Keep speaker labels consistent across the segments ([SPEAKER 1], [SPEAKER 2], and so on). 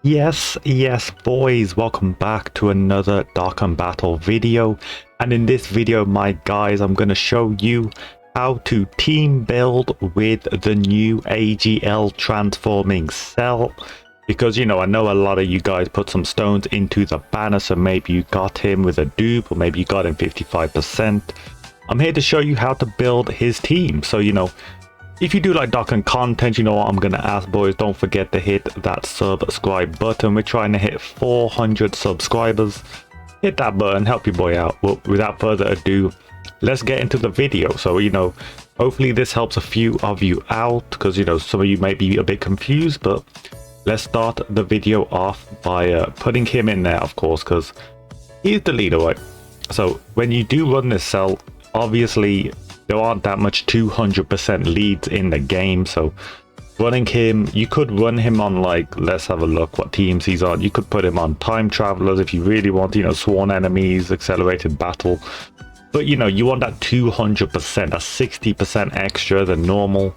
[SPEAKER 1] Yes, boys, welcome back to another Dokkan battle video. And in this video, my guys, I'm going to show you how to team build with the new AGL transforming cell. Because, I know a lot of you guys put some stones into the banner, so maybe you got him with a dupe, or maybe you got him 55%. I'm here to show you how to build his team. So, if you do like Dokkan content, you know what I'm going to ask, boys, don't forget to hit that subscribe button. We're trying to hit 400 subscribers. Hit that button, help your boy out. Well, without further ado, let's get into the video. So, hopefully this helps a few of you out because, some of you may be a bit confused, but let's start the video off by putting him in there, of course, because he's the leader, right? So when you do run this cell, obviously there aren't that much 200% leads in the game, so running him, you could run him on, like, let's have a look what teams he's on. You could put him on time travelers if you really want, sworn enemies, accelerated battle, but you want that 200%, a 60% extra than normal.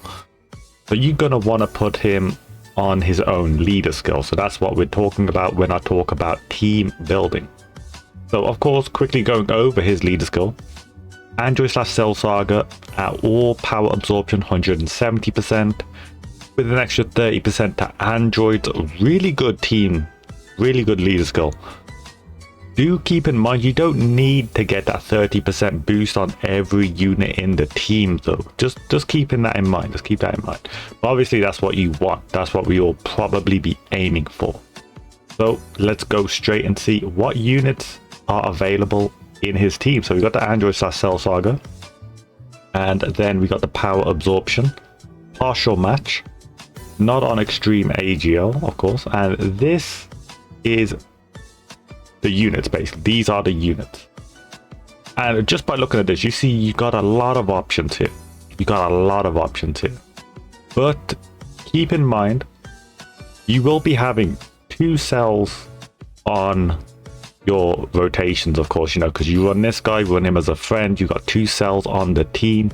[SPEAKER 1] So you're gonna want to put him on his own leader skill. So that's what we're talking about when I talk about team building. So of course, quickly going over his leader skill, Android/Cell Saga at all power absorption 170% with an extra 30% to Android's really good team, really good leader skill. Do keep in mind you don't need to get that 30% boost on every unit in the team though. Just keeping that in mind. Just keep that in mind. But obviously that's what you want. That's what we will probably be aiming for. So let's go straight and see what units are available in his team. So we got the Android/Cell Saga, and then we got the power absorption, partial match, not on extreme AGL, of course, and this is the units. Basically these are the units, and just by looking at this, you see you got a lot of options here. But keep in mind you will be having two cells on your rotations, of course, because you run this guy, run him as a friend. You got two cells on the team.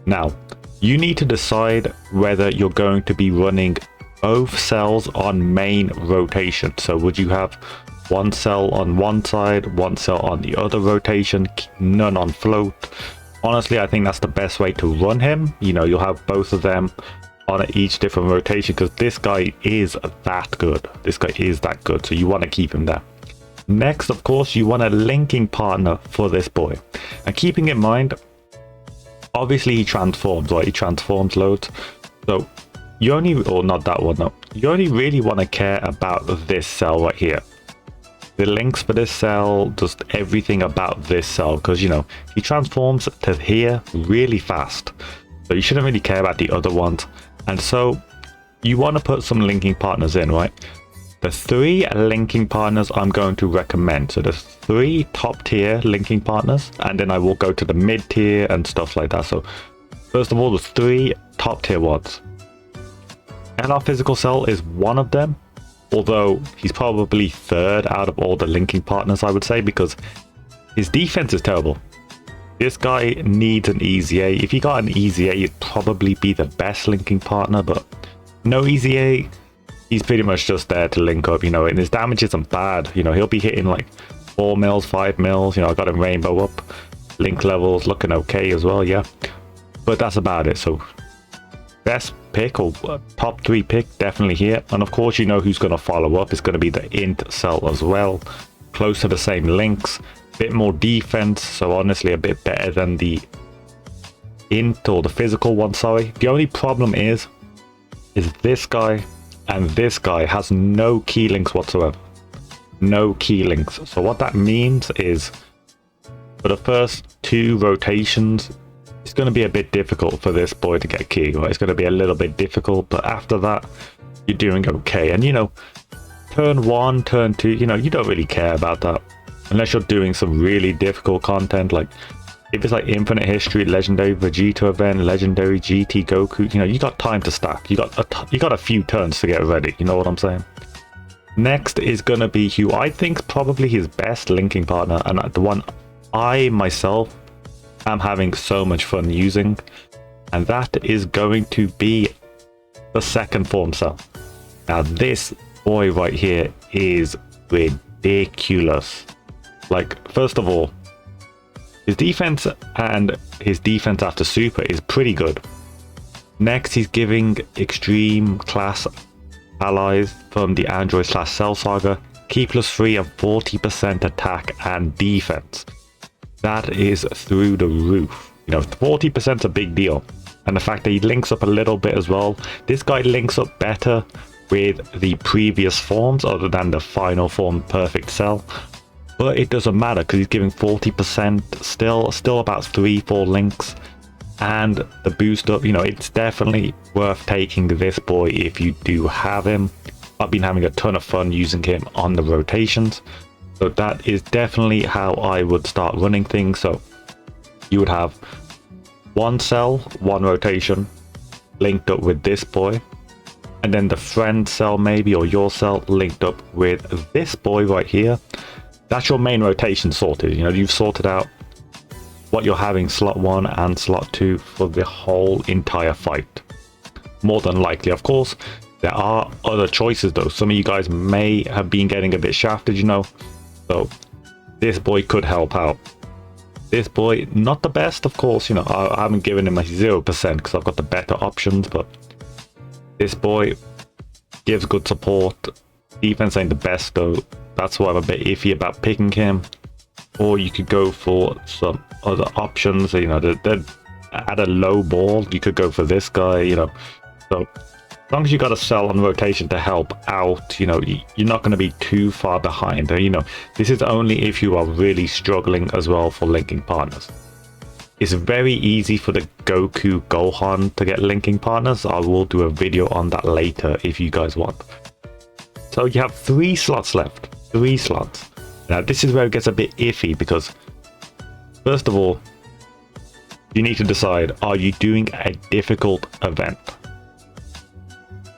[SPEAKER 1] Now you need to decide whether you're going to be running both cells on main rotation. So would you have one cell on one side, one cell on the other rotation, none on float? Honestly, I think that's the best way to run him. You'll have both of them on each different rotation because this guy is that good. So you want to keep him there. Next, of course, you want a linking partner for this boy, and keeping in mind, obviously he transforms, right? He transforms loads, so you only, or not that one, no, you only really want to care about this cell right here. The links for this cell, just everything about this cell, because he transforms to here really fast, so you shouldn't really care about the other ones. And so you want to put some linking partners in, right? The three linking partners I'm going to recommend. So there's three top tier linking partners, and then I will go to the mid tier and stuff like that. So first of all, there's three top tier ones. LR Physical Cell is one of them, although he's probably third out of all the linking partners, I would say, because his defense is terrible. This guy needs an EZA. If you got an EZA, you'd probably be the best linking partner, but no EZA, he's pretty much just there to link up, and his damage isn't bad. He'll be hitting like 4 mils, 5 mils. I got him rainbow up, link levels looking okay as well, yeah. But that's about it. So best pick, or top 3 pick, definitely here. And of course, who's going to follow up. It's going to be the int cell as well, close to the same links, bit more defense, so honestly a bit better than the int or the physical one, sorry. The only problem is this guy and this guy has no key links whatsoever. No key links. So what that means is for the first 2 rotations, it's going to be a bit difficult for this boy to get key, right? It's going to be a little bit difficult, but after that, you're doing okay. And turn 1, turn 2, you don't really care about that unless you're doing some really difficult content. Like if it's like Infinite History, Legendary Vegeta event, Legendary GT Goku, you got time to stack. You got a few turns to get ready. You know what I'm saying? Next is gonna be who I think's probably his best linking partner, and the one I myself am having so much fun using, and that is going to be the second form cell. Now this boy right here is ridiculous. Like, first of all, his defense and his defense after super is pretty good. Next, he's giving extreme class allies from the Android / Cell Saga key +3 and 40% attack and defense. That is through the roof. You know, 40% is a big deal. And the fact that he links up a little bit as well. This guy links up better with the previous forms other than the final form Perfect Cell. But it doesn't matter because he's giving 40% still about 3-4 links. And the boost up, you know, it's definitely worth taking this boy if you do have him. I've been having a ton of fun using him on the rotations. So that is definitely how I would start running things. So you would have one cell, one rotation linked up with this boy. And then the friend cell maybe, or your cell linked up with this boy right here. That's your main rotation sorted. You know, you've sorted out what you're having slot 1 and slot 2 for the whole entire fight. More than likely, of course, there are other choices though. Some of you guys may have been getting a bit shafted, you know. So this boy could help out. This boy, not the best, of course, you know, I haven't given him a 0% because I've got the better options, but this boy gives good support. Defense ain't the best though. That's why I'm a bit iffy about picking him. Or you could go for some other options, you know, they're at a low ball. You could go for this guy, you know. So as long as you got a cell on rotation to help out, you know, you're not going to be too far behind. You know, this is only if you are really struggling as well for linking partners. It's very easy for the Goku Gohan to get linking partners. I will do a video on that later if you guys want. So you have 3 slots left. 3 slots. Now this is where it gets a bit iffy because first of all, you need to decide, are you doing a difficult event?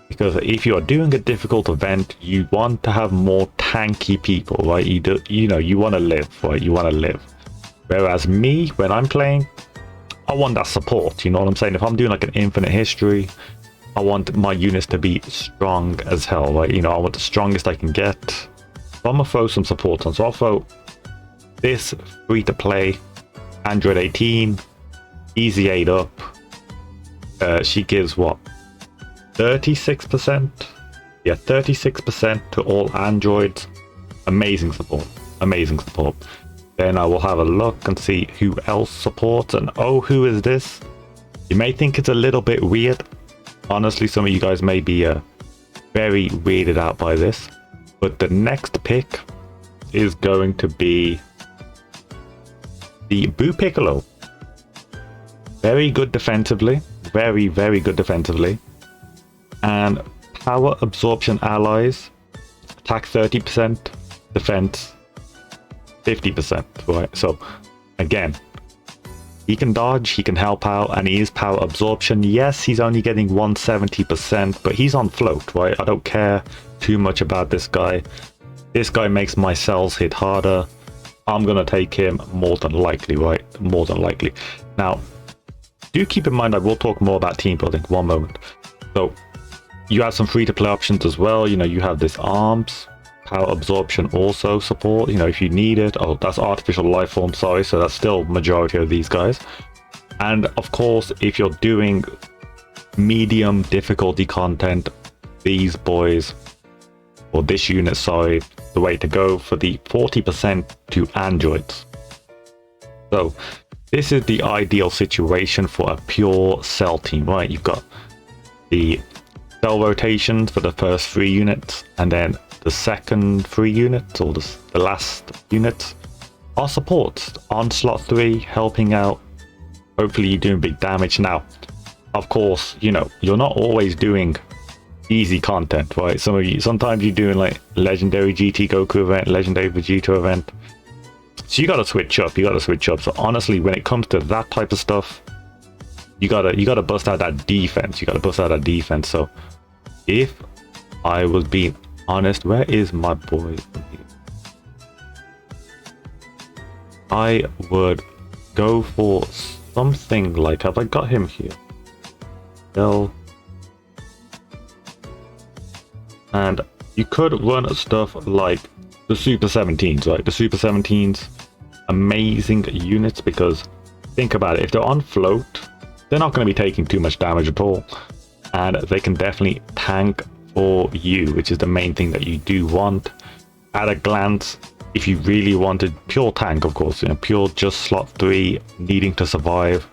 [SPEAKER 1] Because if you are doing a difficult event, you want to have more tanky people, right? You know, you want to live, right? You want to live. Whereas me, when I'm playing, I want that support. You know what I'm saying? If I'm doing like an infinite history, I want my units to be strong as hell, right? You know, I want the strongest I can get. So I'm gonna throw some support on. So I'll throw this free-to-play Android 18, easy 8 up. She gives what? 36%? Yeah, 36% to all androids. Amazing support. Amazing support. Then I will have a look and see who else supports. And oh, who is this? You may think it's a little bit weird. Honestly, some of you guys may be very weirded out by this. But the next pick is going to be the Boo Piccolo. Very good defensively. Very, very good defensively. And power absorption allies, attack 30%, defense 50%, right? So again, he can dodge, he can help out, and he is power absorption. Yes, he's only getting 170%, but he's on float, right? I don't care too much about this guy. This guy makes my cells hit harder. I'm gonna take him more than likely, right? More than likely. Now, do keep in mind I will talk more about team building. One moment. So you have some free-to-play options as well. You know, you have this arms, power absorption also support, you know, if you need it. Oh, that's artificial life form, sorry. So that's still majority of these guys. And of course, if you're doing medium difficulty content, these boys, or this unit, sorry, the way to go for the 40% to androids. So this is the ideal situation for a pure cell team, right? You've got the cell rotations for the first 3 units, and then the second 3 units, or the last units, are supports on slot 3, helping out. Hopefully you're doing big damage. Now, of course, you know, you're not always doing easy content, right? Sometimes you're doing like legendary GT Goku event, legendary Vegeta event. So you gotta switch up, So honestly, when it comes to that type of stuff, you gotta bust out that defense. So if I was being honest, where is my boy? I would go for something like, have I got him here? Cell. And you could run stuff like the Super 17s, right? The Super 17s, amazing units, because think about it, if they're on float, they're not going to be taking too much damage at all, and they can definitely tank for you, which is the main thing that you do want. At a glance, if you really wanted pure tank, of course, you know, pure just slot 3, needing to survive,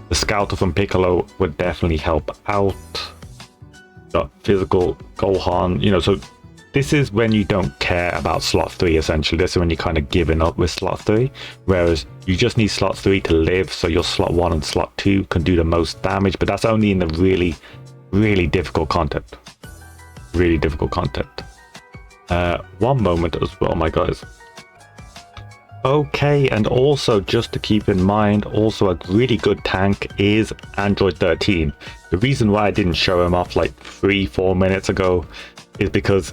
[SPEAKER 1] the Scouter from Piccolo would definitely help out. The physical Gohan, you know, so this is when you don't care about slot 3, essentially. This is when you're kind of giving up with slot 3, whereas you just need slot 3 to live, so your slot 1 and slot 2 can do the most damage, but that's only in the really, really difficult content. Really difficult content. One moment as well, my guys. Okay, and also just to keep in mind, also a really good tank is Android 13. The reason why I didn't show him off like 3-4 minutes ago is because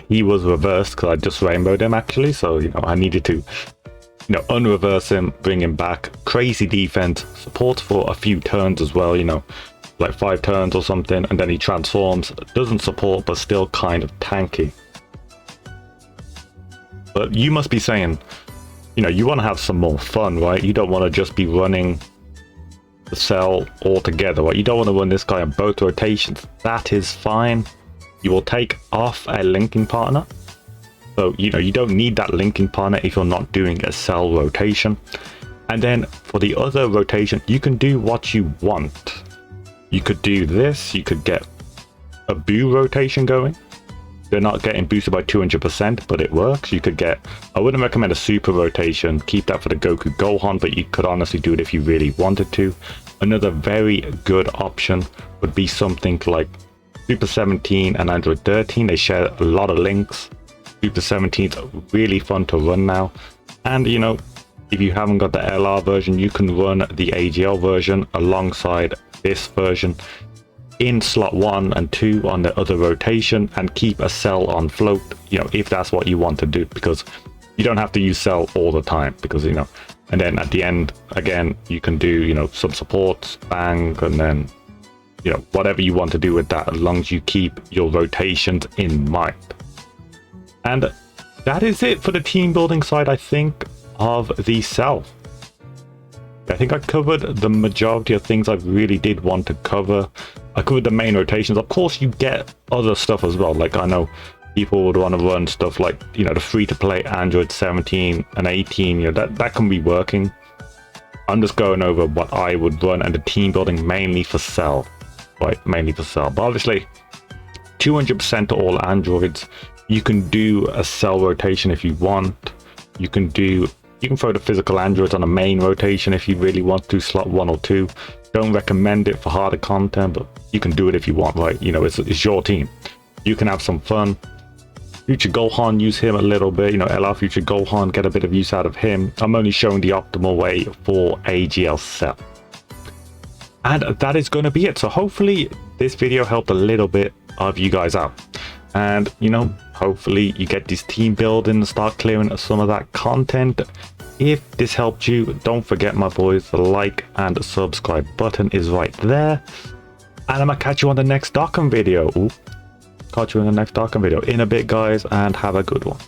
[SPEAKER 1] he was reversed, because I just rainbowed him actually, so you know I needed to, you know, unreverse him, bring him back. Crazy defense, support for a few turns as well, you know, like 5 turns or something, and then he transforms. Doesn't support, but still kind of tanky. But you must be saying, you know, you want to have some more fun, right? You don't want to just be running the cell all together, right? You don't want to run this guy on both rotations. That is fine. You will take off a linking partner. So, you know, you don't need that linking partner if you're not doing a cell rotation. And then for the other rotation, you can do what you want. You could do this. You could get a Boo rotation going. They're not getting boosted by 200%, but it works. You could get, I wouldn't recommend a super rotation, keep that for the Goku Gohan, but you could honestly do it if you really wanted to. Another very good option would be something like Super 17 and Android 13. They share a lot of links. Super 17 is really fun to run now. And you know, if you haven't got the LR version, you can run the AGL version alongside this version in slot 1 and 2 on the other rotation, and keep a cell on float, you know, if that's what you want to do, because you don't have to use cell all the time, because you know, and then at the end again you can do, you know, some supports, bang, and then you know, whatever you want to do with that, as long as you keep your rotations in mind. And that is it for the team building side, I think, of the cell. I think I covered the majority of things I really did want to cover. I covered the main rotations. Of course, you get other stuff as well. Like I know people would want to run stuff like, you know, the free-to-play Android 17 and 18. You know, that can be working. I'm just going over what I would run, and the team building mainly for cell, right? Mainly for cell. But obviously, 200% to all Androids. You can do a cell rotation if you want. You can throw the physical androids on a main rotation if you really want to, slot 1 or 2. Don't recommend it for harder content, but you can do it if you want, right? You know, it's your team. You can have some fun. Future Gohan, use him a little bit, you know, LR Future Gohan, get a bit of use out of him. I'm only showing the optimal way for AGL Cell. And that is going to be it. So hopefully this video helped a little bit of you guys out. And, you know, hopefully you get this team building and start clearing some of that content. If this helped you, don't forget, my boys, the like and subscribe button is right there. And I'm gonna catch you on the next Dokkan video. Catch you in the next Dokkan video in a bit, guys, and have a good one.